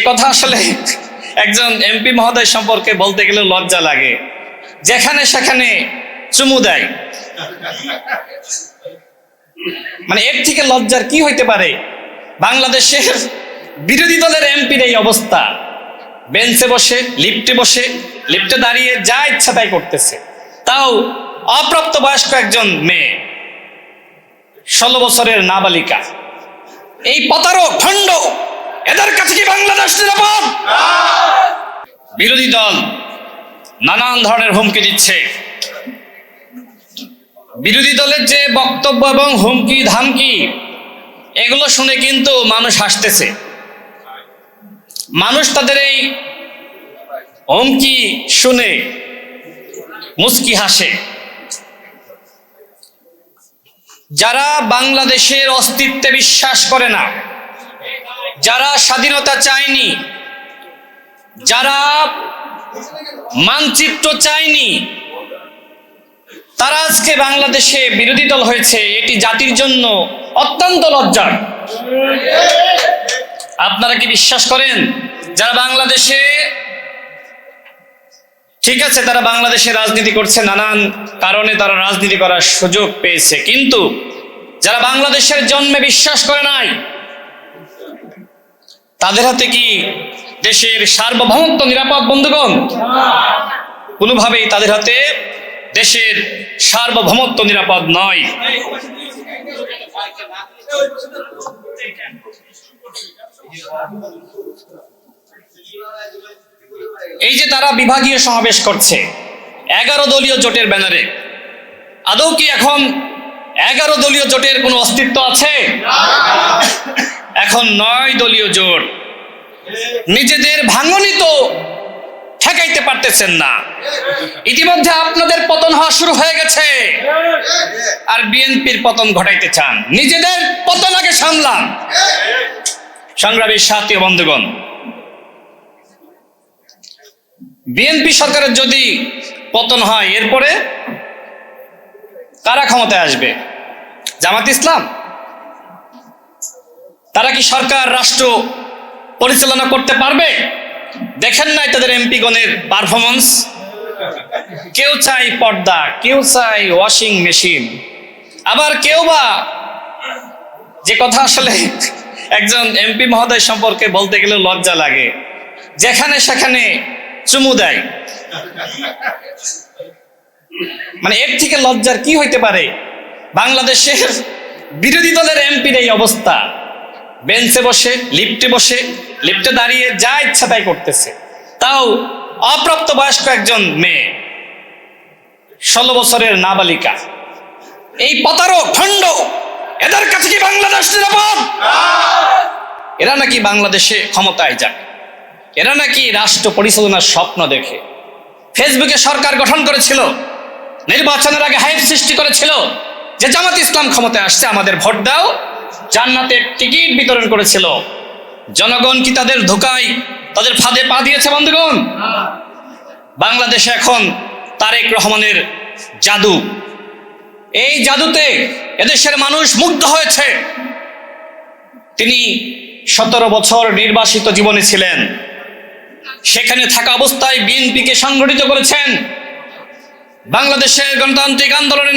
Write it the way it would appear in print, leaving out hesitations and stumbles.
কথা আসলে একজন এমপি মহোদয় সম্পর্কে বলতে গেলে লজ্জা লাগে। যেখানে সেখানে চুমু দেয়, মানে এর থেকে লজ্জার কি হইতে পারে? বাংলাদেশের বিরোধী দলের এমপির এই অবস্থা, বেঞ্চে বসে, লিফটে দাঁড়িয়ে যা ইচ্ছা তাই করতেছে, তাও অপ্রাপ্তবয়স্ক একজন মেয়ে, 16 বছরের নাবালিকা। এই প্রতারক খণ্ড, এদের কাছে কি বাংলাদেশ নিরাপদ? বিরোধী দল নানান ধরনের হুমকি দিচ্ছে। বিরোধী দলের যে বক্তব্য এবং হুমকি ধামকি, এগুলো শুনে কিন্তু মানুষ হাসতেছে। মানুষ তাদের এই হুমকি শুনে মুচকি হাসে। যারা বাংলাদেশের অস্তিত্বে বিশ্বাস করে না, যারা স্বাধীনতা চায়নি, যারা মানচিত্র চায়নি, তারা আজকে বাংলাদেশে বিরোধী দল হয়েছে। এটি জাতির জন্য অত্যন্ত লজ্জার। আপনারা কি বিশ্বাস করেন যারা বাংলাদেশে, ঠিক আছে তারা বাংলাদেশে রাজনীতি করছে, নানান কারণে তারা রাজনীতি করার সুযোগ পেয়েছে, কিন্তু যারা বাংলাদেশের জন্মে বিশ্বাস করে নাই, তাদের হাতে কি দেশের সার্বভৌমত্ব নিরাপদ? বন্ধুগণ, কোনোভাবেই তাদের হাতে দেশের সার্বভৌমত্ব নিরাপদ নয়। এই যে তারা বিভাগীয় সমাবেশ করছে 11 দলীয় জোটের ব্যানারে, আদৌ কি এখন 11 দলীয় জোটের কোনো অস্তিত্ব আছে? এখন 9 দলীয় জোট। নিজেদের ভাঙনই তো ঠেকাইতে পারতেছেন না। ইতিমধ্যে আপনাদের পতন হওয়া শুরু হয়ে গেছে, আর বিএনপির পতন ঘটাইতে চান। নিজেদের পতন আগে সামলান। সংগ্রামী সাথী ও বন্ধুগণ, বিএনপি সরকারের যদি পতন হয়, এরপরে কারা ক্ষমতায় আসবে? জামাত ইসলাম? তারা কি সরকার রাষ্ট্র পরিচালনা করতে পারবে? দেখেন নাই তাদের এমপিগণের পারফরমেন্স? কেউ চাই পর্দা, কেউ চাই ওয়াশিং মেশিন, আবার কেউ বা, যে কথা আসলে একজন এমপি মহোদয় সম্পর্কে বলতে গেলে লজ্জা লাগে, যেখানে সেখানে চুমু দেয়। মানে এর থেকে লজ্জার কি হইতে পারে? বাংলাদেশের বিরোধী দলের এমপির এই অবস্থা, বেঞ্চে বসে, লিফটে দাঁড়িয়ে যা ইচ্ছা তাই করতেছে, তাও অপ্রাপ্তবয়স্ক একজন মেয়ে, 16 বছরের নাবালিকা। এই প্রতারক খণ্ড, এদের কাছে কি বাংলাদেশ নিরাপদ? এরা নাকি বাংলাদেশে ক্ষমতায় যাবে, এরা নাকি রাষ্ট্র পরিচালনার স্বপ্ন দেখে। ফেসবুকে সরকার গঠন করেছিল, নির্বাচনের আগে হাইপ সৃষ্টি করেছিল যে জামাত ইসলাম ক্ষমতায় আসছে, আমাদের ভোট দাও, জান্নাতের টিকিট বিতরণ করেছিল। জনগণ কি তাদের ধোঁকায়, তাদের ফাঁদে পা দিয়েছে? বন্ধুগণ, বাংলাদেশে এখন তারেক রহমানের জাদু, এই জাদুতে এদেশের মানুষ মুগ্ধ হয়েছে। তিনি 17 বছর নির্বাসিত জীবনে ছিলেন, সেখানে থাকা অবস্থায় বিএনপিকে সংগঠিত করেছেন। বাংলাদেশের গণতান্ত্রিক আন্দোলনের